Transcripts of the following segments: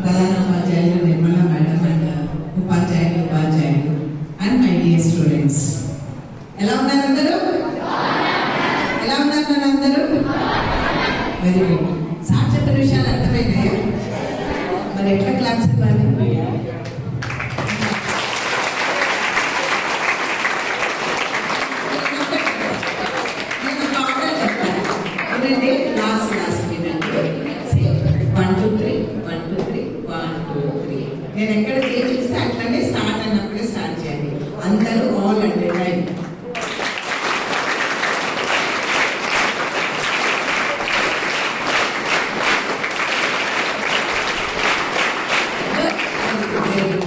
ప్రధానోపాధ్యాయులు Nirmala madam and ఉపాధ్యాయులు and my dear students, ఎలా ఉన్నారు అందరూ? ఎలా ఉన్నారు అందరూ? Very good. సార్ చెప్పిన విషయాలు అర్థమైనాయా? మరి ఎట్లా క్లాస్ ఇవ్వాలి? నేను ఎక్కడ చూస్తే అట్లనే స్టార్ట్ అన్నప్పుడే స్టార్ట్ చేయాలి. అందరూ ఆల్ అంటే రైట్.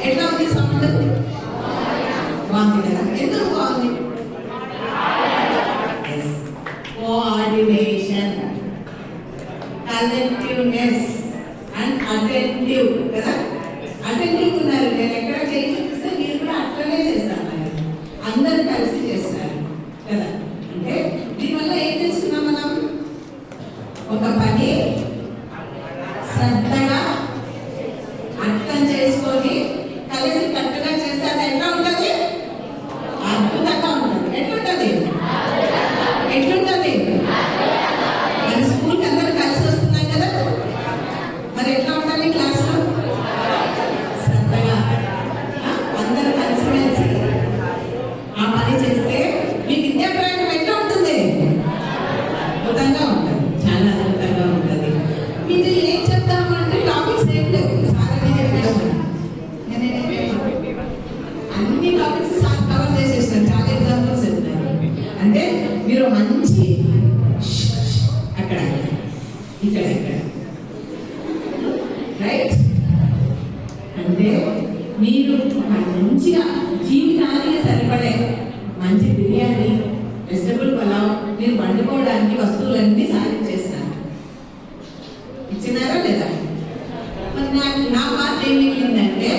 ఎట్లా ఉంది సౌండ్? బాగుంది కదా? ఎందుకు బాగుంది? కోఆర్డినేషన్, కలెక్టివ్నెస్ అండ్ అటెంటివ్ కదా. అటెంటివ్ ఉన్నారు. నేను ఎక్కడ చేసి చూపిస్తే మీరు కూడా అట్లనే చేస్తాను, అందరూ కలిసి చేస్తారు కదా. అంటే దీనివల్ల ఏం చేస్తున్నాం మనం? ఒక పని శ్రద్ధగా అర్థం చేసుకొని కలిసి కరెక్ట్గా చేస్తే అది ఎట్లా ఉంటుంది? అద్భుతంగా ఉంటుంది. ఎట్లుంటుంది? ఎట్లుంటుంది? మరి స్కూల్కి అందరూ కలిసి వస్తున్నాం కదా, మరి ఎట్లా ఉండాలి క్లాస్లో? అందరూ కలిసిమెలిసి ఆ పని చేస్తే మీ విద్యా ప్రయాణం ఎట్లా ఉంటుంది? అద్భుతంగా ఉంటుంది, చాలా అద్భుతంగా ఉంటుంది. మీరు ఏం చెప్తాము అంటే టాపిక్స్ ఏం లేవు, సార్ అని చెప్పేసి అన్ని టాపిక్స్ సార్ కవర్ చేసేస్తాను. చాలా ఎగ్జాంపుల్స్ చెప్తాను. అంటే మీరు మంచి అక్కడ ఇక్కడ ఇక్కడ రైట్ అంటే మీరు మంచిగా జీవితానికి సరిపడే మంచి బిర్యానీ, వెజిటబుల్ పలావ్ మీరు వండుకోవడానికి వస్తువులన్నీ సాధించేస్తారు. ఇచ్చినారా లేదా? మరి నా మాట ఏం మిగిలిందంటే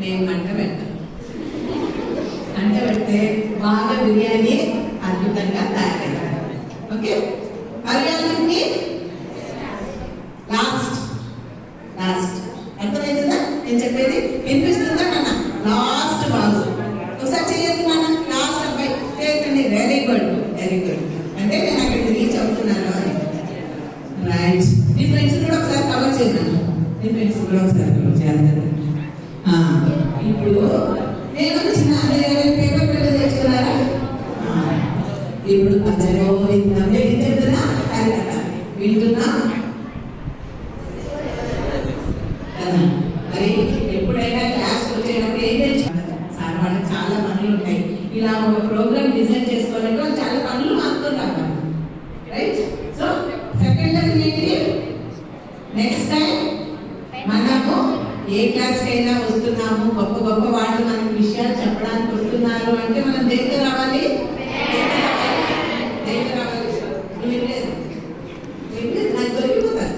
నేను మంట పెడతాను. మంట పెడితే బాగా బిర్యానీ అద్భుతంగా తయారవుతుంది. ఓకే, బిర్యానీ లాస్ట్ అర్థమవుతుందా నేను చెప్పేది? వినిపిస్తుందా నాన్న? లాస్ట్ బాగు ఒకసారి చేయొద్దు నాన్న. లాస్ట్ అబ్బాయి చేయకండి. Very good, very good. అంటే నేను అక్కడికి రీచ్ అవుతున్నాను అని. రైట్. మీ ఫ్రెండ్స్ కూడా ఒకసారి కవర్ చేద్దాను. మీ ఫ్రెండ్స్ కూడా ఒకసారి కవర్ చేద్దాను. ఇప్పుడు నేను చిన్న పేపర్ పెట్టి తెచ్చుకున్నారా? ఇప్పుడు పచ్చడి చెప్తున్నా వింటున్నా. మరి ఎప్పుడైనా క్లాస్ వచ్చేటప్పుడు ఏం తెచ్చుకుంటారు? సార్ వాళ్ళకి చాలా పనులు ఉంటాయి. ఇలా ఒక ప్రోగ్రామ్ డిజైన్ చేసుకోవాలంటే చాలా పనులు మారుతున్నారు. రైట్. సో సెకండ్ లెసన్ ఏంటి? నెక్స్ట్ టైం మనము ఏ క్లాస్ అయినా వస్తున్నాము, గొప్ప గొప్ప వాళ్ళు మనకి విషయాలు చెప్పడానికి వస్తున్నారు అంటే మనం దేంతో రావాలి? నాకు దొరికిపోతారు.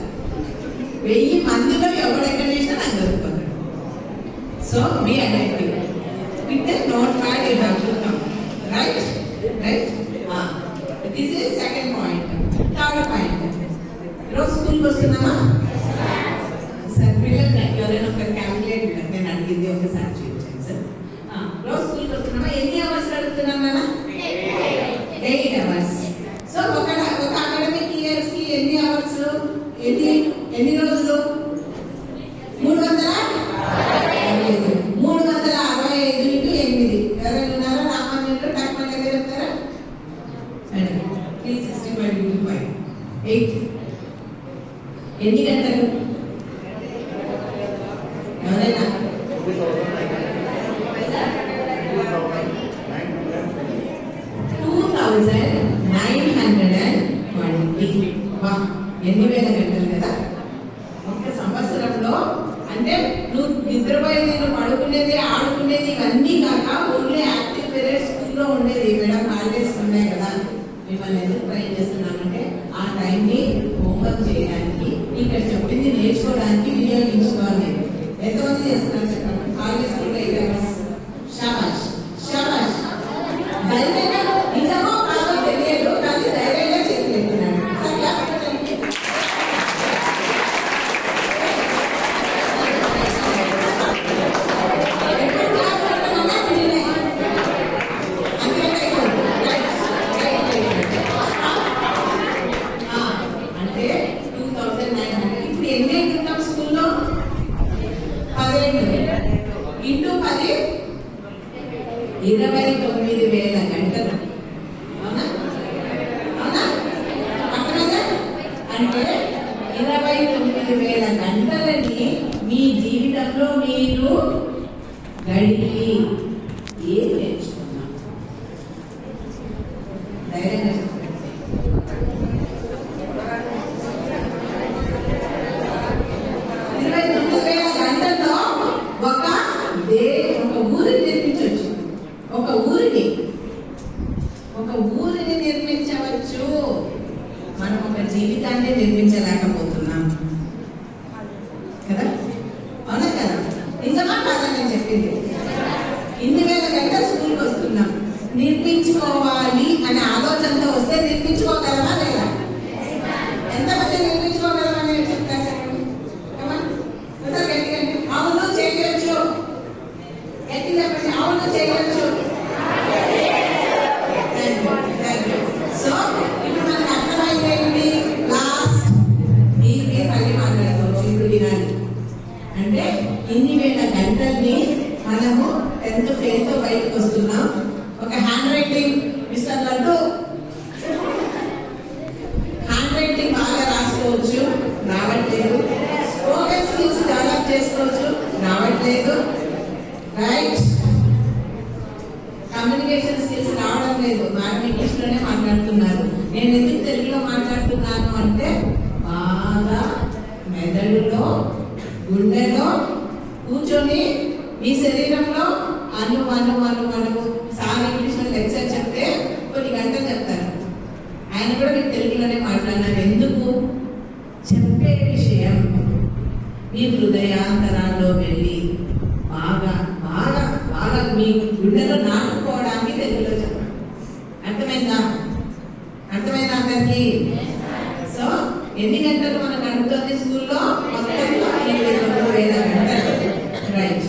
1000 మందిలో ఎవడెక్కడ చేసినా నాకు దొరికిపోతాడు. So be attentive with the notepad you have to come. Right right. This is second point. Third point, రోజు స్కూల్కి వస్తున్నామా? సార్ పిల్లలు ఎవరైనా ఒక క్యాల్కులేటర్ నేను అడిగింది ఒకసారి చూపించాను సార్. రోజు స్కూల్కి వస్తున్నామా? ఎన్ని అవర్స్ అడుగుతున్నాం కదా? 8 అవర్స్. సో ఒక అకాడమిక్ ఇయర్స్ కి ఎన్ని అవర్స్? ఎన్ని రోజులు? 365 ఇంటూ 8. ఎవరైనా ఉన్నారా? రామాన్యుడు టక్మన్ దగ్గర చెప్తారా? 365 ఇంటూ 5 8. ఎన్ని గంటలు? ఎవరైనా? 2920. 8,000 గంటలు కదా ఒక సంవత్సరంలో. అంటే నువ్వు నిద్రపోయేది, నువ్వు పడుకునేది, ఆడుకునేది ఇవన్నీ కాక ఓన్లీ యాక్టివ్ పీరియడ్ స్కూల్లో ఉండేది. మేడం హాలిడేస్ ఉన్నాయి కదా, మిమ్మల్ని ఎందుకు ట్రైన్ చేస్తున్నామంటే ఆ టైంని హోంవర్క్ చేయడానికి, ఇక్కడ చెప్పింది నేర్చుకోవడానికి వినియోగించుకోవాలి. ఎంతమంది చేస్తున్నారు చెప్పండి? హాలిడేస్ స్కూల్లో 8 అవర్స్. షాబాష్ షాబాష్. ధైర్యంగా నిజమో కాదో తెలియదు కానీ ధైర్యంగా చేతులు ఎత్తున్నాడు. 29,000 గంటలు. అవునా అవునా? అర్థమైందా? అంటే 29,000 గంటలని మీ జీవితంలో మీరు గడిపి ఏం నేర్చుకున్నాం? ధైర్యంగా చెప్పండి. 29,000 గంటల్లో ఒక ఊరిని నిర్మించవచ్చు. ఒక ఊరిని నిర్మించవచ్చు. మనం ఒక జీవితాన్ని నిర్మించలేకపోతున్నాం కదా? అవునా కదా? నిజమా కాదా నేను చెప్పింది? ఇన్ని వేల గంటలు స్కూల్కి వస్తున్నాం. నిర్మించుకోవాలి అనే ఆలోచనతో వస్తే నిర్మించుకోగలమా లేదా? ఎంతమంది నిర్మించుకోగలమని చెప్తారు చెప్పండి. గట్టిగా అవును చేయవచ్చు. గట్టి చెప్పండి. అవును చేయవచ్చు. సో ఇప్పుడు మనకు అర్థమైంది. లాస్ట్ మీరే మళ్ళీ మాట్లాడుకోవచ్చు. ఇప్పుడు వినాలి. అంటే ఇన్ని వేల గంటల్ని మనము 10th ఫెయిల్తో బయటకు వస్తున్నాం. ఒక hand writing mister laddu hand writing బాగా రాసుకోవచ్చు, రావట్లేదు. స్పోకెన్ స్కిల్స్ డెవలప్ చేసుకోవచ్చు, రావట్లేదు. రైట్? కమ్యూనికేషన్ స్కిల్స్ రావడం లేదు. మేడం ఇంగ్లీష్లోనే మాట్లాడుతున్నారు. నేను ఎందుకు తెలుగులో మాట్లాడుతున్నాను అంటే బాగా మెదడులో గుండెలో కూర్చొని మీ శరీరంలో అను సార్ ఇంగ్లీష్లో లెక్చర్ చెప్తే కొన్ని గంటలు చెప్తారు. ఆయన కూడా మీకు తెలుగులోనే మాట్లాడినారు. ఎందుకు? చెప్పే విషయం మీ హృదయాంతరాల్లో వెళ్ళి బాగా బాగా బాగా మీ గుండెలో నాటుకోవడానికి తెలుగులో చెప్పండి. అర్థమైందా అందరికీ? సో ఎన్ని గంటలు మనం గడుపుతుంది స్కూల్లో? మొత్తం 29,000 గంటలు. రైట్.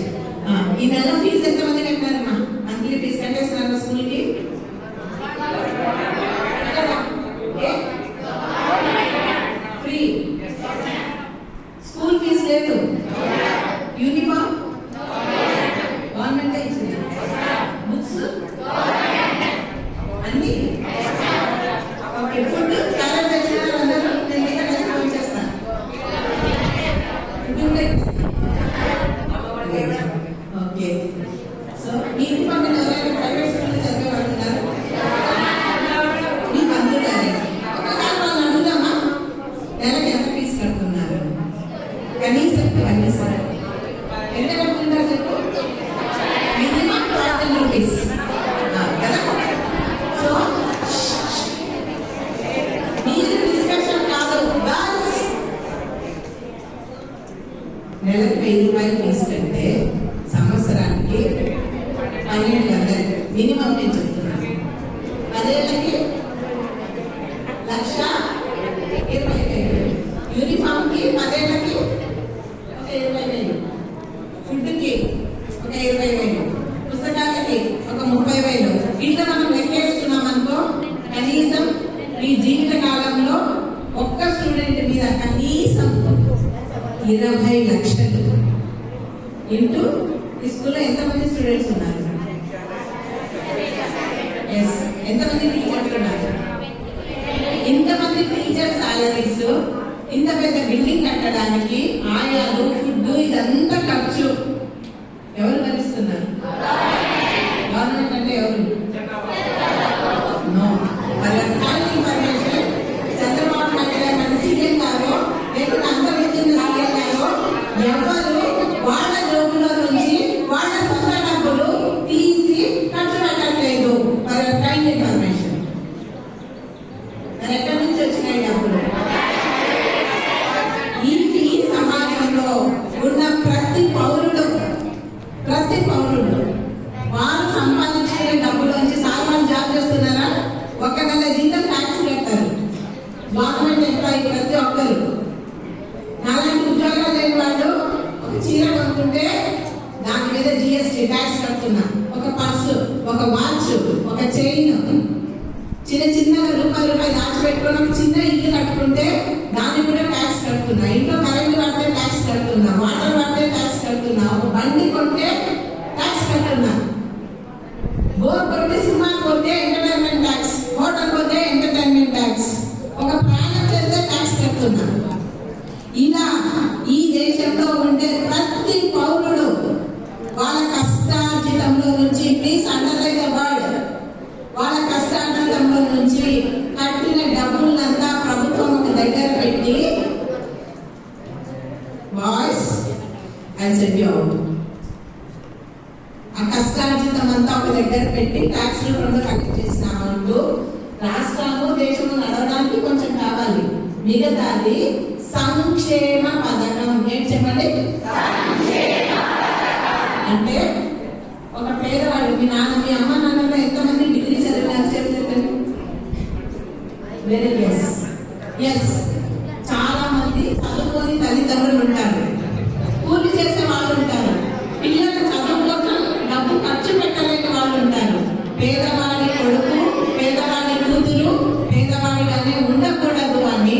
ఈ నెల ఫీజు ఎంతమంది కట్టారమ్మా? మంత్లీ ఫీజు కట్టేస్తున్నారు స్కూల్కి? ఫ్రీ. స్కూల్ ఫీజు లేదు. యూనిఫామ్ గవర్నమెంట్ ఇచ్చింది. బుక్స్ అన్ని ఓకే. ఫుడ్ క్యారెట్ తెచ్చినారు అందరూ. నేను ఇంకా డిస్కౌంట్ చేస్తాను. ఓకే. సో యూనిఫామ్ ఎవరైనా ప్రైవేట్ స్కూల్లో చదివేవాళ్ళు ఉన్నారు? మీ బంధువులు ఒకసారి వాళ్ళు అడుగుదామా నెలకి ఎంత ఫీజు కడుతున్నారు? కనీసం ఎంత కడుతున్నారు చెప్పు? మినిమం 1,000 రూపీస్ కదా? సో మీరు డిస్కషన్ కాదు. బస్ నెలకు 1,000 రూపాయలు ఫీజు కంటే సంవత్సరానికి 12,000 మినిమం నేను చెప్తున్నాను. 10 ఏళ్ళకి 1,20,000. యూనిఫామ్కి 10 ఏళ్ళకి ఒక 20,000. ఫుడ్కి ఒక 20,000. పుస్తకాలకి ఒక 30,000. ఇట్లా మనం లెక్కేసుకున్నాం అనుకో, కనీసం మీ జీవిత కాలంలో ఒక్క స్టూడెంట్ మీద కనీసం 20 లక్షలు ఇంటూ ఈ స్కూల్లో ఎంతమంది స్టూడెంట్స్ ఉన్నారు? ఎంతమంది టీచర్స్ ఉన్నారు? ఇంతమంది టీచర్ సాలరీస్, ఇంత పెద్ద బిల్డింగ్ కట్టడానికి ఆయాలు, ఫుడ్, ఇదంతా ఖర్చు ఎవరు భరిస్తున్నారు? గవర్నమెంట్ అంటే ఎవరు? నో. ఇన్ఫర్మేషన్ చంద్రబాబు నాయుడు గారు సీఎం గారు లేకుంటే అంతరించిన సీఎం గారు ఎవరు వాళ్ళ జోబులో నుంచి వాళ్ళ సొంత డబ్బులు తీసి ఖర్చు పెట్టట్లేదు. కైండ్ ఇన్ఫర్మేషన్ ఎక్కడి నుంచి వచ్చినాయి డబ్బులు? ఈ సమాజంలో ఉన్న ప్రతి పౌరుడు వారు సంపాదించిన డబ్బులోంచి సామాన్లు జాబ్ చేస్తున్నారా? ఒక్క నెల జీతం ట్యాక్స్ కట్టారు గవర్నమెంట్ ఎంప్లాయీ ప్రతి ఒక్కరు. నాలాంటి ఉద్యోగాలు లేని వాళ్ళు ఒక చీర కొనుక్కుంటే దాని మీద జిఎస్టీ ట్యాక్స్ కడుతున్నా. ఒక పర్సు, ఒక వాచ్, ఒక చైన్, చిన్న రూపాయి దాచిపెట్టుకుని ఒక చిన్న ఇల్లు కట్టుకుంటే దానికి కూడా ట్యాక్స్ కడుతున్నా. ఇంట్లో కరెంట్ పడితే ట్యాక్స్ కడుతున్నా, వాటర్ పడితే ట్యాక్స్ కడుతున్నా, ఒక బండి కొంటే ట్యాక్స్ కడుతున్నా. I send you out. ఆ కష్టార్జితం అంతా ఒక దగ్గర పెట్టి ట్యాక్స్ రూపంలో కలెక్ట్ చేసిన అమౌంట్ రాష్ట్రాలు దేశము నడవడానికి కొంచెం కావాలి. మిగతాది సంక్షేమ పథకం. ఏంటి చెప్పండి? అంటే ఒక పేదవాడు, మీ అమ్మ నాన్నలో ఎంతమంది డిగ్రీ చదివినారు చెప్పండి? Very yes. చాలా మంది చదువుకొని తల్లిదండ్రులు ఉంటారు, కూలి చేసే వాళ్ళు ఉంటారు, పిల్లల చదువు కోసం డబ్బు ఖర్చు పెట్టలేని వాళ్ళు ఉంటారు. పేదవాడి కొడుకు, పేదవాడి కూతురు పేదవాడిగానే ఉండకూడదు అని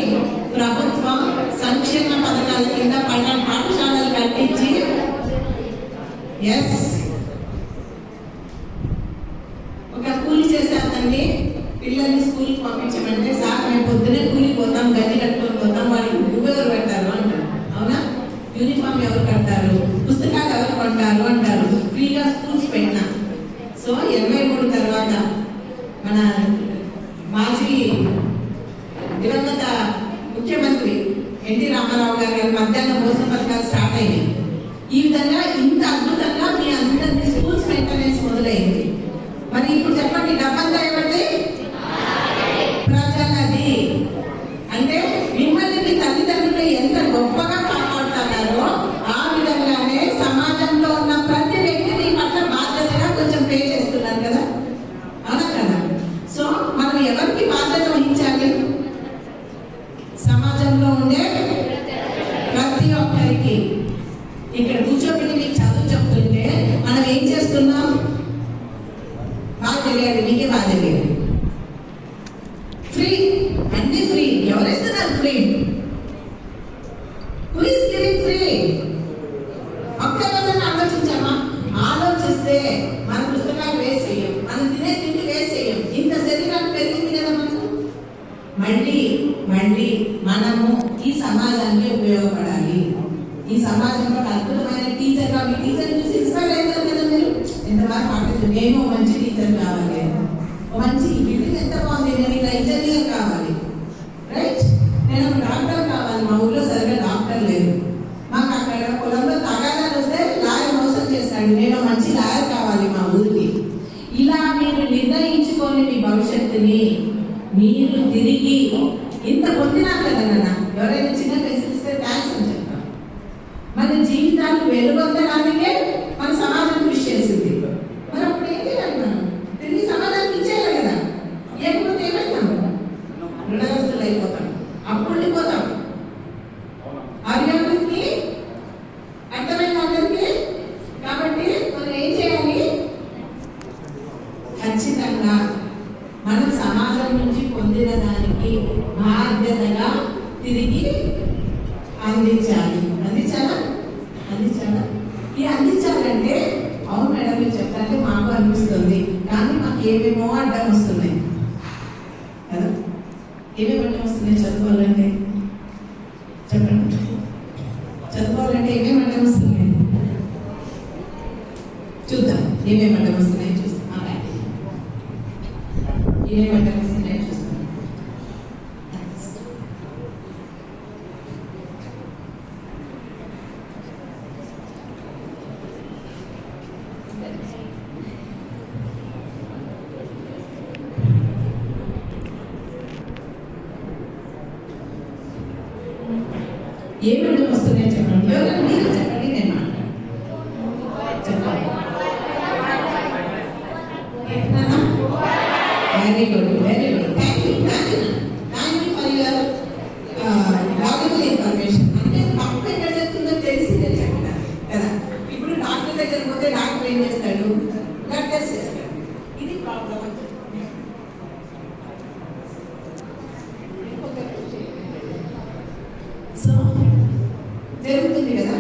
ప్రభుత్వం సంక్షేమ పథకాల కింద పాఠశాలలు కట్టించి ఒక కూలి చేసే అతన్ని పిల్లల్ని స్కూల్కి పంపించమంటే, సార్ మేము పొద్దునే కూలికి పోతాం, గది కట్టుకొని పోతాం, వాడికి ఎవరు పెడతారు అంటారు. అవునా? యూనిఫామ్ ఎవరు కడతారు, పుస్తకాలు ఎవరు కొంటారు అంటారు. ఫ్రీగా స్కూల్స్ పెట్టినా. సో 83 తర్వాత మన మాజీ దివంగత ముఖ్యమంత్రి ఎన్టీ రామారావు గారి మధ్యాహ్న భోజన పథకాలు స్టార్ట్ అయ్యాయి. ఈ విధంగా ఇంత అద్భుతంగా మీ అందరినీ స్కూల్స్ మెయింటెనెన్స్ మొదలైంది. మరి ఇప్పుడు చెప్పండి, డబ్బంతా ఏమండి? ప్రజలది. అంటే మిమ్మల్ని మీ తల్లిదండ్రులు ఎంత గొప్పగా కాపాడుతున్నారో ఆ విధంగానే సమాజంలో ఉన్న ప్రతి వ్యక్తిని పట్ల బాధ్యతగా కొంచెం పే చేస్తున్నారు కదా, అవునా కదా? సో మనం ఎవరికి బాధ్యత వహించాలి? సమాజంలో ఉండే ప్రతి ఒక్కరికి. ఇక్కడ కూర్చోబెట్టి మీకు చదువు చెప్తుంటే మనం ఏం చేస్తున్నాం? బాగా తెలియాలి, మీకే బాగా తెలియాలి. ఫ్రీ, అన్ని ఫ్రీ. ఎవరిస్తున్నారు free? Who is giving free? ఒక్కరోజున ఆలోచించామా? ఆలోచిస్తే మన పుస్తకాలు వేస్ట్ చేయం, మనం తినే తిండి వేస్ట్ చేయం. ఇంత శరీరాన్ని పెరిగింది కదా మనకు. మళ్ళీ మనము ఈ సమాజానికి ఉపయోగపడాలి. ఈ సమాజంలో అద్భుతమైన టీచర్గా, మీ టీచర్ చూసి ఇన్స్పైర్ అవుతారు కదా మీరు. ఎంత బాగా మాట్లాడుతుంది, నేను మంచి టీచర్ కావాలి, మంచి బిల్డింగ్ ఎంత బాగుంది, నేను ఇలా ఇంజనీర్ కావాలి, రైట్? నేను ఒక డాక్టర్ కావాలి, మా ఊళ్ళో సరిగ్గా డాక్టర్ లేదు, మాకు అక్కడ పొలంలో తగాదాలు వస్తే లాయర్ మోసం చేస్తాడు, నేను మంచి లాయర్ కావాలి మా ఊరికి. ఇలా మీరు నిర్ణయించుకొని మీ భవిష్యత్తుని మీరు తిరిగి ఇంత పొందినారు కదా నాన్న. ఎవరైనా చిన్న మెసేజ్ థ్యాంక్స్ అని చెప్తాం. మన జీవితాన్ని వెలుగొందడానికే మన సమాజం కృషి చేసింది. మరి అప్పుడు ఏం చేయాలి? మనం తిరిగి సమాజానికి ఇచ్చేయాలి కదా. లేకపోతే ఏమైతాం? రుణగ్రస్తులు అయిపోతాం, అప్పుడు పోతాం. ఆర్యానికి అర్థమైంది అందరికీ? కాబట్టి మనం ఏం చేయాలి? ఖచ్చితంగా మనం సమాజం నుంచి పొందిన దానికి బాధ్యతగా తిరిగి అందించాలి. ఈ అందించాలంటే, అవును మేడం మీరు చెప్తాంటే మాకు అనిపిస్తుంది, కానీ మాకు ఏమేమో అడ్డం వస్తున్నాయి కదా. ఏమేమి అడ్డం వస్తున్నాయి చదువుకోవాలంటే? చెప్పండి, చదువుకోవాలంటే ఏమేమి అడ్డం వస్తున్నాయి? చూద్దాం, ఏమేమి అడ్డం వస్తున్నాయి చూస్తాం. ఏమేమి అడ్డం వస్తున్నాయి చూస్తాం. ఏమేమి వస్తున్నాయి చెప్పండి. ఎవరైనా మీరు చెప్పండి, నేను మాట్లాడతాను. చెప్పండి. Very good, very good. Thank you for your valuable information. అంటే తప్పు ఎక్కడ చెప్తుందో తెలిసి నేను చెప్తాను కదా. ఇప్పుడు డాక్టర్ దగ్గర పోతే డాక్టర్ ఏం చేస్తాడు? బ్లడ్ టెస్ట్ చేస్తాడు. ఇది ప్రాబ్లం అని చెప్తాను. సో జరుగుతుంది కదా,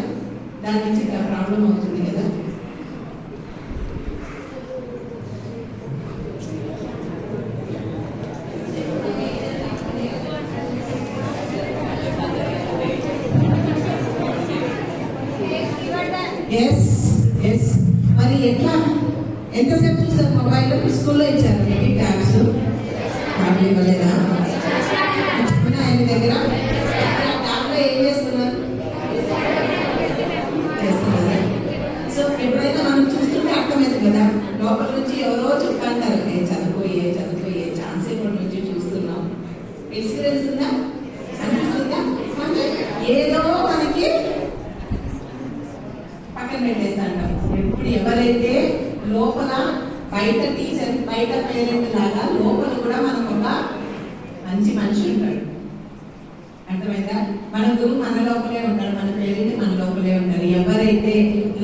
దాని నుంచి ప్రాబ్లం అవుతుంది కదా. మరి ఎట్లా, ఎంతసేపు చూస్తారు మొబైల్లో? స్కూల్లో ఇచ్చారు మీకు ట్యాబ్స్, ట్యాబ్లు ఇవ్వలేదా? ఆయన దగ్గర ట్యాబ్లో ఏం చేస్తున్నారు? పక్కన పెట్టేస్తాంటాం. ఎప్పుడు ఎవరైతే లోపల బయట టీచర్ బయట పేరెంట్ లాగా లోపల కూడా మనకు ఒక మంచి మనిషి ఉంటాడు. అర్థమైందా? మన గురువు మన లోపలే ఉంటాడు, మన పేరెంట్ మన లోపలే ఉంటారు. ఎవరైతే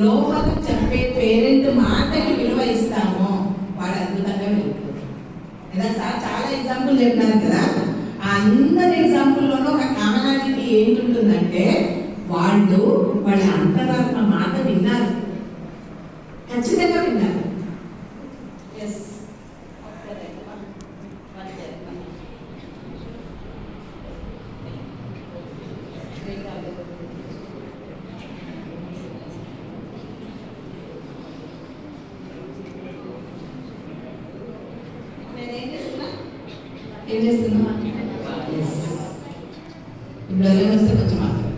లోపల చెప్పే పేరెంట్ మాటకి విలువ ఇస్తామో వాడు అద్భుతంగా వెళ్తాడు కదా. సార్ చాలా ఎగ్జాంపుల్ చెప్పినారు కదా. ఆ అందరి ఎగ్జాంపుల్లోనూ ఒక కామనాలిటీ ఏంటుంటుందంటే వాళ్ళ అంతరాత్మ మాట విన్నారు, ఖచ్చితంగా విన్నారు. ఏం చేస్తున్నా ఇప్పుడు అదే వస్తే కొంచెం మాత్రం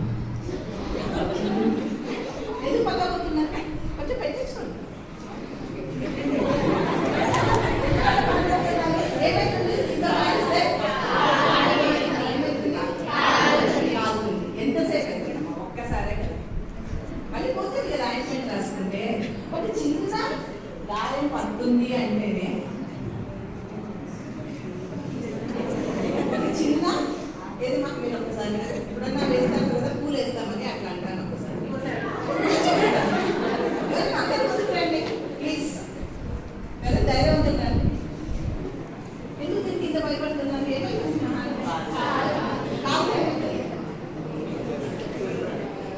ఎందుకు పగబోతున్నారు? కొంచెం పెట్టించుకోండి. ఏమైతుంది? ఇంకా వాయిస్తే ఎంతసేపు అవుతుందమ్మా? ఒక్కసారే కదా మళ్ళీ పోతుంది కదా. ఆయింట్మెంట్ రాసుకుంటే ఒక చిన్న గాయం పడుతుంది అంటేనే చిన్న ఏది మాకు మీరు ఒకసారి ఎప్పుడన్నా వేస్తాం కదా, పూలు వేస్తామని అట్లా అంటాను ఒకసారి. రండి ప్లీజ్, ఎవరు ధైర్యవంతున్నారు? ఎందుకు దీనికి ఇంత భయపడుతున్నారు?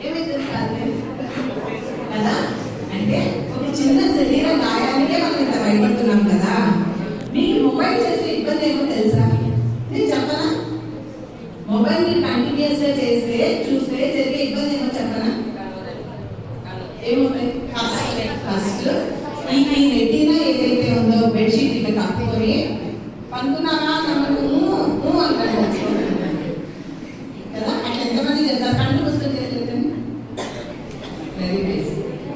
ఏమైతుంది కదా అంటే ఒక చిన్న శరీర గాయానికే మనం ఇంత భయపడుతున్నాం కదా. మీకు మొబైల్ చేసే ఇబ్బంది ఏమో తెలుసా? నేను చెప్పనా? మొబైల్ ని కంటిన్యూస్ గా చేస్తే చూస్తే జరిగే ఇబ్బంది ఏమో చెప్పనా? ఏమవుతాయి? ఫస్ట్ ఈ నెట్టిన ఏదైతే ఉందో బెడ్షీట్ ఇట్లా కప్పుకొని పనుకున్నావా నమ్మకు అంటారు కదా. అట్లా ఎంతమంది చేస్తారు? కళ్ళు పుస్తకం చేసేది వెరీ నైస్.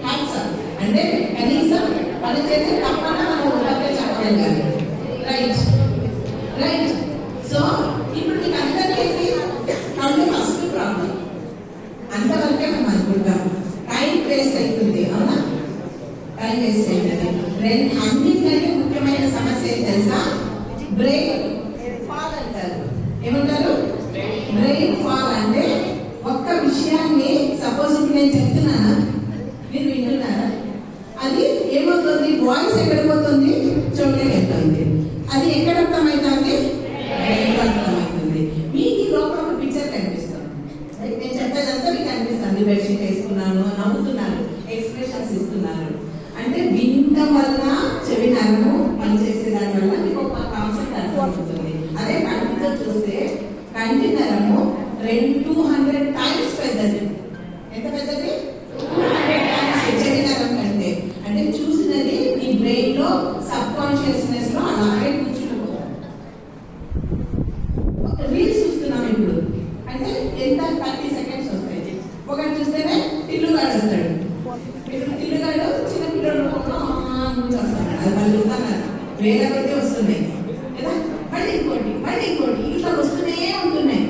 హ్యాండ్స్ అప్ అంటే కనీసం పని చేసే తప్పన మనం ఒకటే చెప్పగలగాలి. Right right. సో ఇప్పుడు మీకు అందరికీ కళ్ళు ఫస్ట్ ప్రాబ్లం, అంతవరకే మనం అనుకుంటాం. టైం వేస్ట్ అవుతుంది, అవునా? టైం వేస్ట్ అవుతుంది. అన్నింటికంటే ముఖ్యమైన సమస్య ఏం తెలుసా? బ్రెయిన్ ఫాల్ అంటారు. ఏమంటారు? బ్రెయిన్ ఫాల్ అంటే ఒక్క విషయాన్ని సపోజ్ నేను చెప్తున్నానా, మీరు వింటున్నారా? అది ఏమవుతుంది? వాయిస్ ఎక్కడ పోతుంది? చెవులోకి వెళ్తుంది. అది ఎక్కడ అర్థమవుతుంది? అర్థమవుతుంది. మీకు లోపల ఒక పిక్చర్ కనిపిస్తుంది. నేను చెప్పేదంతా మీకు కనిపిస్తుంది. బెడ్షీట్ వేసుకున్నాను, నవ్వుతున్నారు, ఎక్స్ప్రెషన్స్ ఇస్తున్నారు అంటే వినడం వల్ల చెవి నరము పనిచేసే దాని వల్ల మీకు ఒక కాన్సెప్ట్ అర్థమవుతుంది. అదే కంటితో చూస్తే కంటి నరము 200 టైమ్స్ పెద్దది. ఎంత పెద్దది? 200 టైమ్స్ చెవి నరం కంటే. అంటే చూసినది మీ బ్రెయిన్ లో సబ్ కాన్షియస్నెస్ లో అలాగే కూర్చుండిపోతుంది. ఒక రీల్స్ చూస్తున్నాం ఇప్పుడు అంటే ఎంత 30 సెకండ్స్ వస్తాయి. ఒకటి చూస్తేనే టిల్లుగాడు వస్తాడు. ఇప్పుడు టిల్లుగాడు చిన్న పిల్లలు వస్తాడు, అది వాళ్ళు చూస్తున్నారు, వేరే కొద్ది వస్తున్నాయి కదా. మళ్ళీ ఇంకోటి ఇట్లా వస్తూనే ఉంటున్నాయి.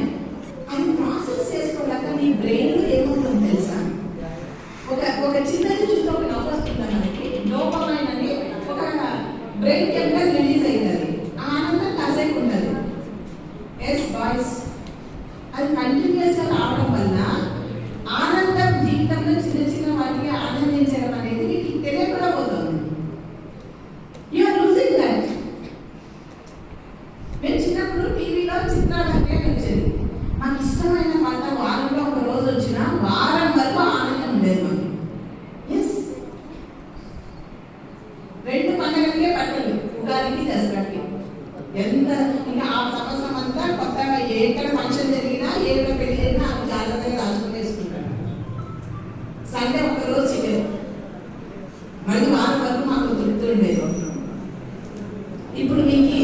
అది ప్రాసెస్ చేసుకోలేక నీ బ్రెయిన్ లో ఏమవుతుంది తెలుసా? ఒక చిన్నది చూస్తే ఒక నవ్వు వస్తుంది మనకి, డోపమైన్ అని ఒక బ్రెయిన్ కెమికల్ రిలీజ్ అవుతుంది. ఆ ఆనందం కాసేపు ఉంటుంది. ఎస్ బాయ్స్, అది కంటిన్యూస్ గా రావడం వల్ల ఆనందం జీవితంలో చిన్న చిన్న వాటికి ఆనందించడం అనేది మీకు తెలియకుండా పోతుంది. You are losing that. మేము చిన్నప్పుడు టీవీలో చిత్రాలు అంటే వచ్చేది. మాకు ఇష్టమైన పాట వారంలో ఒక రోజు వచ్చినా వారం వరకు ఆనందం ఉండేది మాకు. ఎస్, 2 పండుగలకే పట్టలు, ఉగాదికి దసరాకి. ఎంత ఇంకా ఆ సంవత్సరం అంతా కొత్తగా ఎక్కడ ఫంక్షన్ జరిగినా ఏదో పెళ్లి జరిగినా ఆ జాగ్రత్తగా రాసుకుని వేసుకుంటాడు. సండే ఒక్కరోజు చికెన్, మళ్ళీ వారం వరకు మాకు తృప్తి ఉండేది. ఇప్పుడు మీకు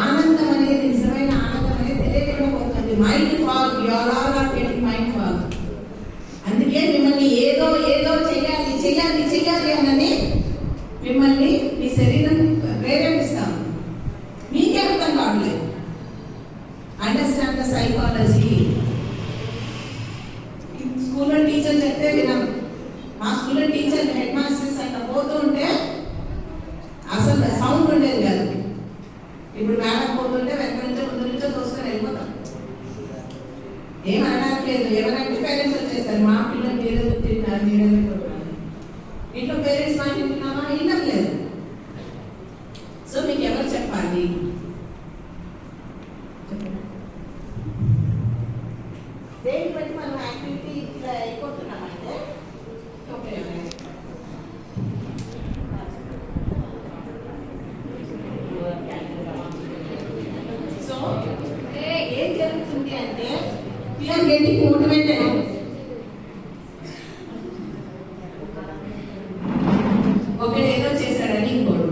ఆనందం అనేది, నిజమైన ఆనందం అనేది తెలియకుండా పోతుంది. Mind fog, you are all getting mind fog. అందుకే మిమ్మల్ని ఏదో చెయ్యాలి అని మిమ్మల్ని మీ శరీరం ప్రేరేపిస్తాం. మీకే అర్థం కావట్లేదు. Understand the psychology. స్కూల్లో టీచర్ చెప్తే వినాం. మా స్కూల్లో ఇంట్లో పేరెంట్స్ మాట వింటున్నామా? వినడం లేదు. సో మీకు ఎవరు చెప్పాలి? దేని బట్టి మనం యాక్టివిటీ ఇట్లా అయిపోతున్నామంటే ఓకే సో ఏం జరుగుతుంది అంటే వీఆర్ గెటింగ్ మోటివేటెడ్. ఒకడు ఏదో చేశాడని ఇంకోడు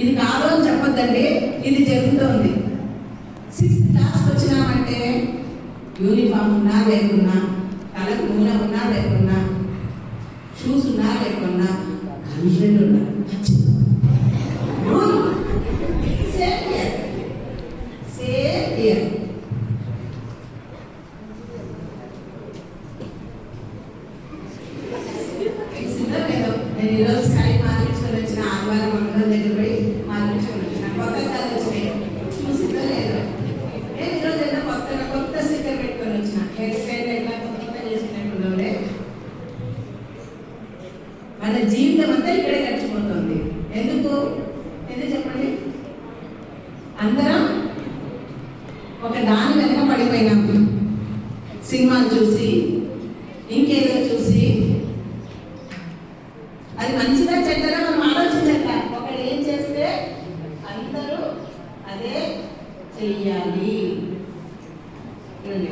ఇది కాదు అని చెప్పొద్దండి, ఇది జరుగుతోంది. 6th క్లాస్కి వచ్చినామంటే యూనిఫామ్ ఉన్నా లేకున్నా, తలకు నూనె ఉన్నా లేకున్నా, షూస్ ఉన్నా లేకున్నా, గర్ల్ ఫ్రెండ్ ఉన్నా, సేమ్ ఇయర్ నేను ఈరోజు స్కై మార్పించుకొని వచ్చిన ఆదివారం మంగళం దగ్గర పోయి మార్పించుకొని వచ్చిన కొత్త కాదు వచ్చినాయి చూసిందో లేదో. నేను ఈరోజు ఏదో కొత్త స్టిక్కర్ పెట్టుకొని వచ్చిన హెయిర్ స్టైల్ ఎట్లా కొత్త చేసుకునేట్టులోనే మన జీవితం అంతా ఇక్కడే గడిచిపోతుంది. ఎందుకు చెప్పండి? అందరం ఒక దాని వెనక పడిపోయినాం. సినిమాలు చూసి ఇంకేదో చూసి అది మంచిదా చెడ్డదా మనం ఆలోచించట్లా. ఒకడు ఏం చేస్తే అందరూ అదే చెయ్యాలి.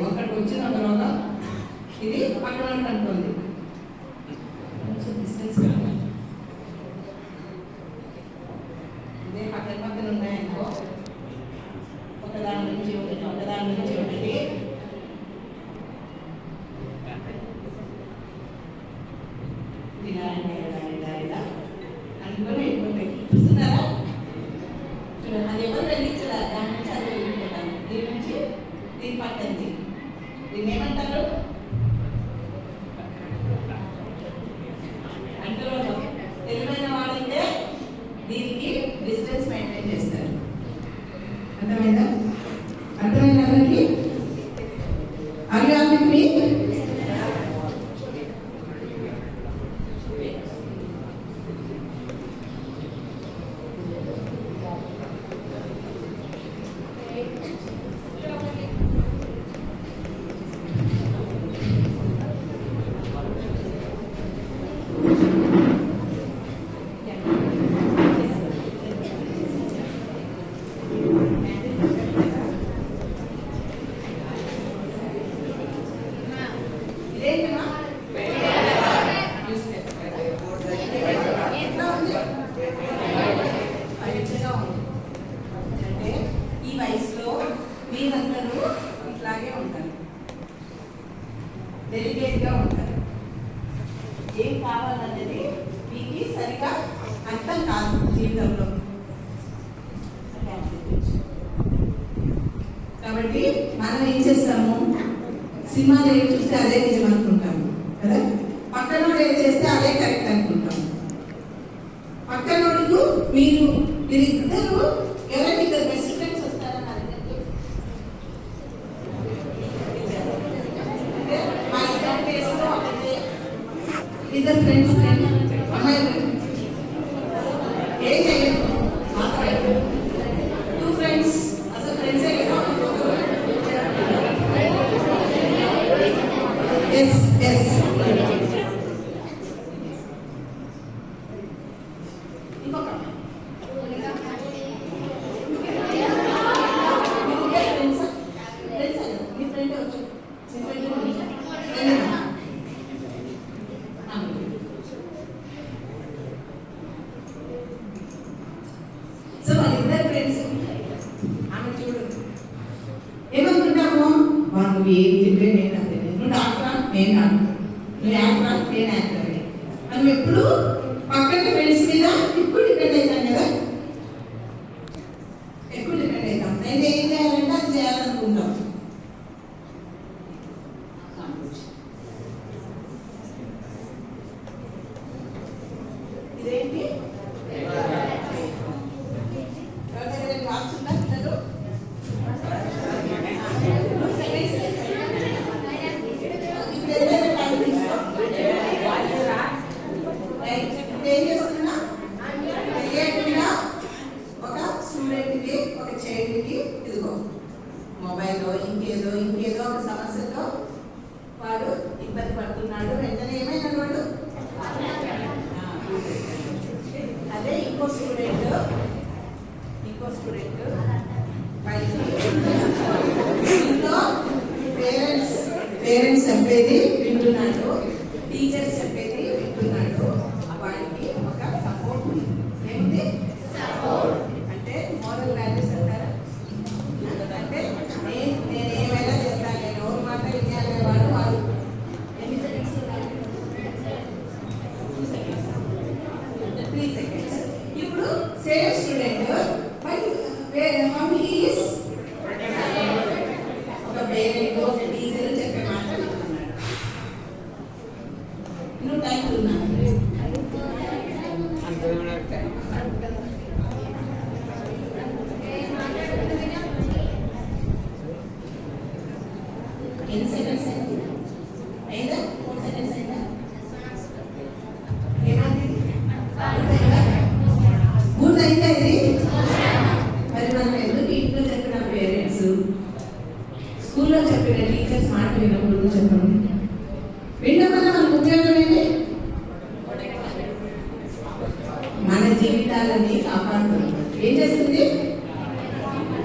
ఒకటికి వచ్చిన ఒక రోగం ఇది పక్కన అనుకోండి. ఇదే పక్కన ఉన్నాయనుకో, ఒకదాని నుంచి ఒకటి ఇలా అనుకొని వెళ్ళిపోతాయి. చూస్తున్నారా? చూడండి, అది ఎవరు వెళ్ళించారు? దాని నుంచి అది వెళ్ళిపోతాను. దీని నుంచి దీని పట్టింది. దీన్ని ఏమంటారు? అంటారు తెలివైన వాళ్ళైతే దీనికి డిస్టెన్స్ మెయింటైన్ చేస్తారు. అర్థమైందా? అర్థమైందా అందరికి? అర్థమైంది? అంటే ఈ వయసులో మీరందరూ ఇట్లాగే ఉంటారు, డెలికేట్గా ఉంటారు. ఏం కావాలన్నది మీకు సరిగా అర్థం కాదు జీవితంలో. కాబట్టి మనం ఏం చేస్తాము? సినిమాలు ఏం చూస్తే అదే నిజం అనుకుంటాము కదా. పక్కనోడు ఏం చేస్తే అదే కరెక్ట్ అనుకుంటాము. పక్కనోడుకు మీరిద్దరు ఎవరైనా ఇద్దరు బెస్ట్ ఫ్రెండ్స్ వస్తారా నా దగ్గరికి? మా ఇద్దరు ఫేస్లో ఇద్దరు ఫ్రెండ్స్ అమ్మాయి ఏం చేయలేదు, మాట్లాడలేదు. 2 ఫ్రెండ్స్ అసలు ఫ్రెండ్సే కదా. ఎస్ ఎస్ ఇంకొక సో వాళ్ళిద్దరు ఫ్రెండ్స్. ఆమె చూడు ఏమనుకుంటాము? నువ్వు ఏం తింటే నేను అంతే, నువ్వు డాక్టరా నేను డాక్టర్, నువ్వు యాక్టరా నేను యాక్టర్. మనం ఎప్పుడు పక్కన ఫ్రెండ్స్ మీద ఎక్కువ డిపెండ్ అవుతాం కదా, ఎక్కువ డిపెండ్ అవుతాం. అయితే ఏం చేయాలంటే అది చేయాలనుకుంటాం. ఇదేంటి? ఇబ్బంది పడుతున్నాడు, వెంటనే ఏమైనా వాడు అదే ఇంకో స్టూడెంట్ ఇంట్లో పేరెంట్స్ చెప్పేది వింటున్నాడు, టీచర్స్ చెప్పేది వింటున్నాడు, వాడికి ఒక సపోర్ట్ ఏమిటి అంటే మోరల్ వాల్యూస్ అంటారా, అంటే నేను ఏమైనా చేస్తాను, నేను ఎవరి మాట వినాలనే వాడు ఎన్ని సెకండ్స్ 3 seconds. ఇప్పుడు సేమ్ స్టూడెంట్ ఒక పేరెంట్ ఒక టీచర్ చెప్పే మాట వింటున్నాడు. నువ్వు టైం ఉన్నాను ఎన్ని సెకండ్స్ అయిందా 4 seconds అయిందా పూర్తయిందా ఇది? మరి మనం ఎందుకు ఇంట్లో చెప్పిన పేరెంట్స్ స్కూల్లో చెప్పిన టీచర్స్ మాట వినకూడదు చెప్పండి? వినడం వల్ల మనకు ఉపయోగం ఏంటి? మన జీవితాలని కాపాడుతుంది. ఏం చేస్తుంది?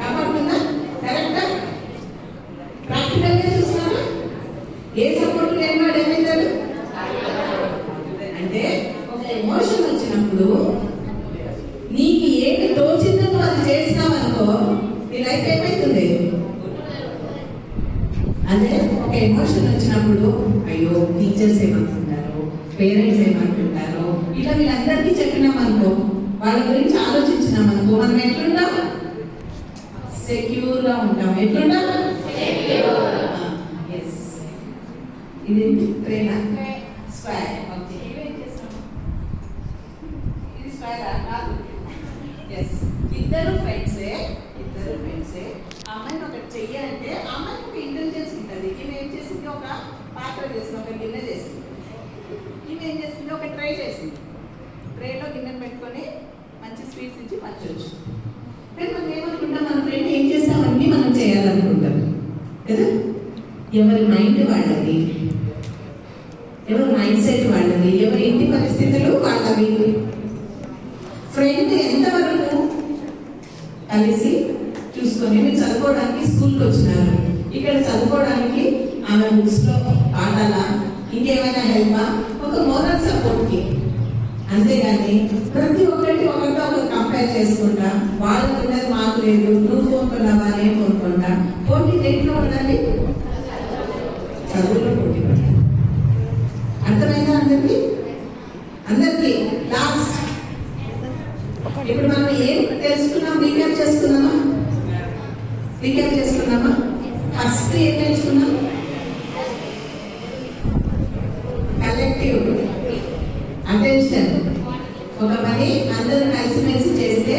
కాపాడుతుందా? కరెక్టా? ప్రాక్టికల్గా చూస్తున్నారా? ఏ సపోర్ట్ లేని వాడు ఏమవుతాడు అంటే ఒక ఎమోషన్ వచ్చినప్పుడు నీకు ఏది తోచిందో నువ్వు అది చేసినావు అనుకో, నీ లైఫ్ ఏమైతుంది? అదే ఒక ఎమోషన్ వచ్చినప్పుడు అయ్యో టీచర్స్ ఏమనుకుంటారు, పేరెంట్స్ ఏమనుకుంటారు, ఇలా వీళ్ళందరికీ చెప్పినాం అనుకో, వాళ్ళ గురించి ఆలోచించినాం అనుకో, మనం ఎట్లుంటాం? సెక్యూర్ గా ఉంటాం. ఎట్లుంటాం? ఇది ట్రైన్ స్క్వేర్. ఓకే, ఇది స్క్వేర్ కాదు. ఇద్దరు ఫ్రెండ్సే అమ్మాయిని ఒకటి చెయ్యాలంటే అమ్మాయికి ఒక ఇంటెలిజెన్స్ ఉంటుంది. ఈమె ఏం చేసింది? ఒక పాత్ర చేసింది, ఒక గిన్నె చేసింది. ఈమె ఏం చేసింది? ఒక ట్రే చేసింది. ట్రేలో గిన్నెను పెట్టుకొని మంచి స్వీట్స్ ఇచ్చి పంచవచ్చు. కానీ మనం ఏమనుకుంటాం? మన ఫ్రెండ్ ఏం చేస్తామని మనం చేయాలనుకుంటాం కదా. ఎవరి మైండ్ వాళ్ళది, ఎవరి మైండ్ సెట్ వాళ్ళది, ఎవరి ఇంటి పరిస్థితులు వాళ్ళవి. ఫ్రెండ్ ఎంతవరకు కలిసి చూసుకొని మీరు చదువుకోవడానికి స్కూల్కి వచ్చినారు, ఇక్కడ చదువుకోవడానికి ఆమె బుక్స్లో పాఠాలా, ఇంకేమైనా హెల్పా, ఒక మోరల్ సపోర్ట్కి. అంతేగాని ప్రతి ఒక్కటి ఒకరితో ఒకరు కంపేర్ చేసుకుంటా, వాళ్ళకు ఉన్నది మాకు లేదు, నువ్వు కొనుక్కున్నావా నేను కొనుక్కుంటా, పోటీ దేంట్లో ఉండాలి? చదువులో పోటీ పడాలి. అర్థమైందా అందరికీ? లాస్ట్ ఇప్పుడు మనం ఏం తెలుసుకున్నాం? రీక్యాప్ చేసుకున్నామా? ఫస్ట్ ఏం నేర్చుకున్నాం? Collective attention. ఒక పని అందరూ కలిసిమెలిసి చేస్తే,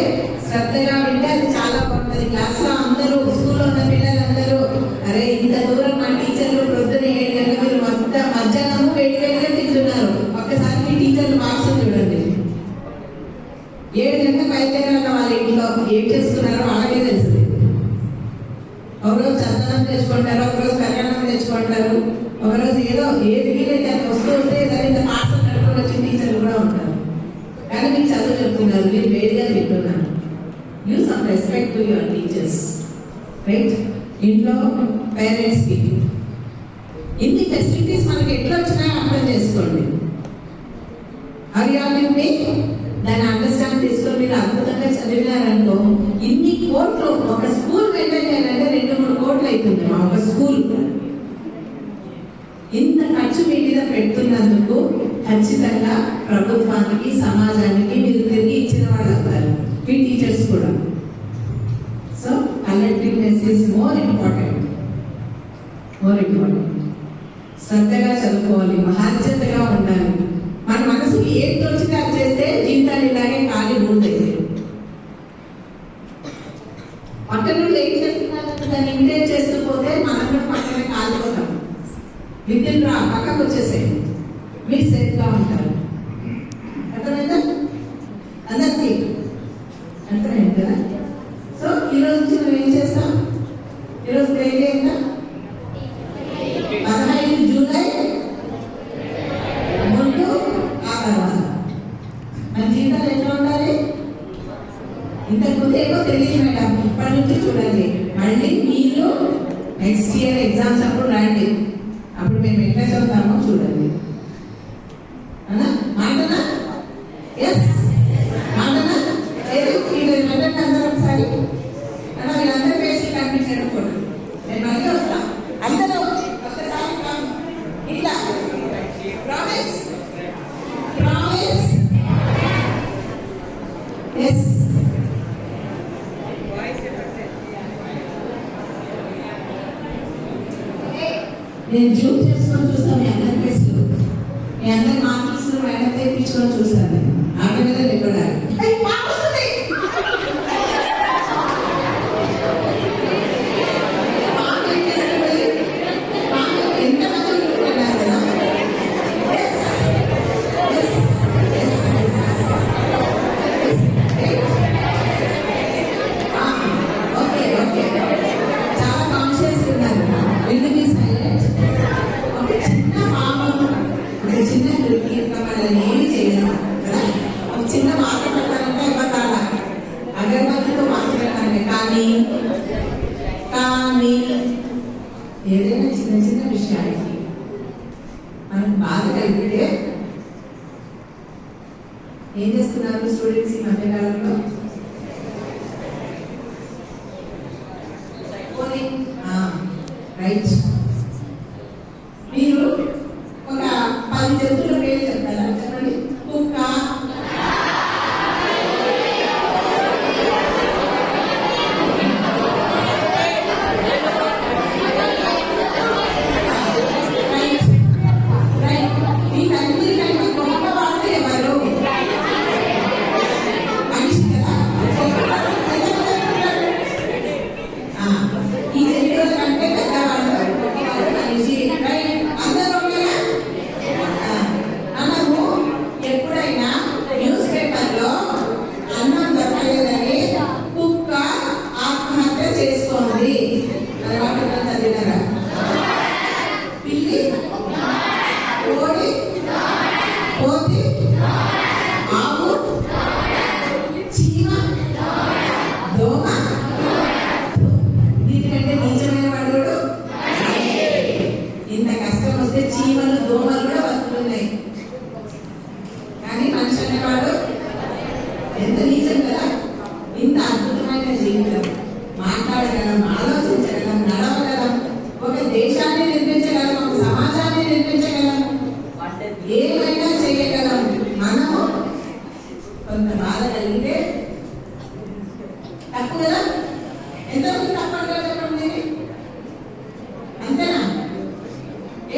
శ్రద్ధగా వింటే అది చాలా బాగుంటుంది. క్లాస్లో అందరూ, స్కూల్లో ఉన్న పిల్లలందరూ అరే ఇంత దూరం మా టీచర్లు ప్రొద్దున 7 గంటలకు మధ్యాహ్నము వేడిగా తింటున్నారు. ఒక్కసారి మీ టీచర్లు మార్క్స్ చూడండి. 7 గంటలకు బయలుదేరాక వాళ్ళ ఇంట్లో ఏం చేస్తున్నారో వాళ్ళకే తెలుస్తుంది. ఒకరోజు చందనం తెచ్చుకుంటారు, ఒకరోజు కళ్యాణం తెచ్చుకుంటారు, ఒకరోజు ఏది వీలైతే అది వస్తూ ఉంటే ఏదైనా పార్సల్ కట్టుకొని వచ్చి టీచర్లు కూడా ఉంటారు. కానీ మీకు చదువు చెప్తున్నారు, మీరు వేడిగా తింటున్నారు. Give some respect to your teachers, right? ఇంట్లో పేరెంట్స్కి ఇన్ని ఫెసిలిటీస్ మనకి ఎట్లా వచ్చినాయో అర్థం చేసుకోండి. అవి దాన్ని అండర్స్టాండ్ తీసుకొని మీరు అద్భుతంగా చదివినారనుకో, ఇన్ని కోట్లు ఒక స్కూల్ మెయింటైన్ చేయాలంటే 2-3 కోట్లు అవుతుంది. ఒక స్కూల్ ఇంత ఖర్చు మీ మీద పెడుతున్నందుకు ఖచ్చితంగా ప్రభుత్వానికి, సమాజానికి మీరు తిరిగి ఇచ్చిన వాళ్ళు అవుతారు, మీ టీచర్స్ కూడా. So collectiveness is more important. శ్రద్ధగా చదువుకోవాలి, బాధ్యతగా ఉండాలి. మన మనసుకి ఏం తోచితే అది చేస్తే జీవితాలు ఇలాగే ఖాళీ ఉండేది. పక్కన ఏం చేస్తున్నారు దాన్ని ఇమిటేట్ చేస్తూ పోతే మనం కూడా పక్కనే కాలిపోతాం. వితిన్ రా పక్కకు వచ్చేసే, మీరు సేఫ్గా ఉంటారు. అర్థమైందా అందరికీ? అర్థమైంది కదా? సో ఈరోజు నుంచి మనం ఏం చేస్తాం? ఈరోజు డైలీ ఎంత? 15 జూలై ఇంతకుముందు ఏమో తెలియదు మేడం, ఇప్పటి నుంచి చూడండి. మళ్ళీ మీరు నెక్స్ట్ ఇయర్ ఎగ్జామ్స్ అప్పుడు రండి, అప్పుడు మేము ఎట్లా చదువుతామో చూడండి. మాటనా? ఎస్ మాటనా? లేదు వెళ్ళండి అందరూ ఒకసారి. అలా వీళ్ళందరూ వేసి కనిపించారు ఫోటో. నేను మళ్ళీ వస్తా, అందరూ ఒకసారి ఇట్లా ప్రామిస్ ప్రామిస్. ఎస్ నేను జూమ్ చేసుకొని చూస్తాను మీ అందరి ఫేస్లు, మీ అందరి మార్క్స్ మేడం తెప్పించుకొని చూస్తాను. నేను ఆట మీద లేపడాలి చిన్న మాట పెట్టాలంటే ఇవ్వతాల అగరబత్తితో మాట పెట్టాలి. కానీ కానీ ఏదైనా చిన్న చిన్న విషయానికి మనకు బాధ కలిగితే ఏం చేస్తున్నారు స్టూడెంట్స్ ఈ మధ్యకాలంలో? రైట్, మీరు ఒక 10 జంతువుల పేరు చెప్తారా? చెప్పండి. కుక్క, చీమలు దోమలు కూడా బతుకుతున్నాయి. కానీ మనిషి అనేవాడు ఎంత నీచం కదా! ఇంత అద్భుతమైన జీవితం, మాట్లాడగలం, ఆలోచించగలం, నడవగలం, ఒక దేశాన్ని నిర్మించగలం, ఒక సమాజాన్ని నిర్మించగలం, ఏమైనా చేయగలం. మనము కొంత బాధ కలిగితే తప్పు కదా? ఎంతమంది తప్పంటారు చెప్పండి? అంతేనా?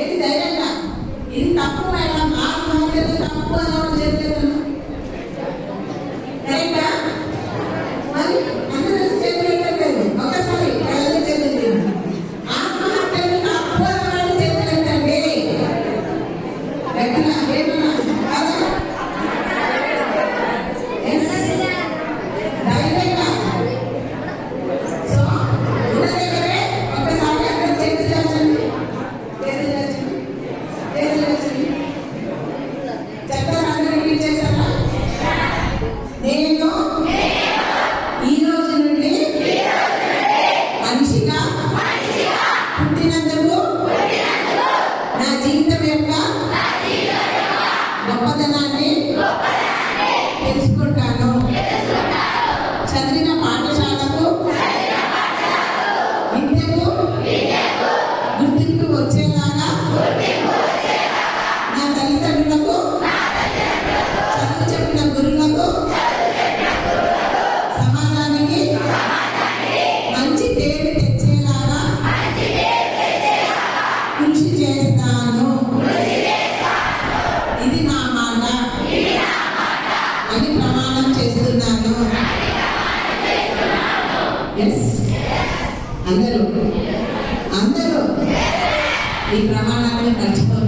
ఏది ధైర్యంగా ఇది తప్పు మేడం, ఆత్మహత్యలు తప్పు అని చెప్తాను. కరెక్టా? మరి అందరూ చేతులు ఎక్కలేదు. ఒకసారి చేతులు ఆత్మహత్యలు తప్పు అని చేతులు ఎక్కండి. ఎక్కడ ఏమన్నా ధైర్యంగా. సో ఉన్న దగ్గరే ఒకసారి అక్కడ చేతులు చేర్చండి. నేను ఈ రోజు నుండి మనిషిగా పుట్టినందుకు నా జీవితం యొక్క గొప్పతనాన్ని తెలుసుకుంటాను. చదివిన పాఠశాలకు విద్యకు గుర్తింపు వచ్చేలాగా నా తల్లిదండ్రులకు, చదువు చెప్పిన గురువులకు, సమాజానికి మంచి పేరు తెచ్చేలాగా కృషి చేస్తాను. ఇది నా మాట అని ప్రమాణం చేస్తున్నాను. ఎస్, అందరూ అందరూ ఈ ప్రమాణాన్ని మర్చిపోతారు.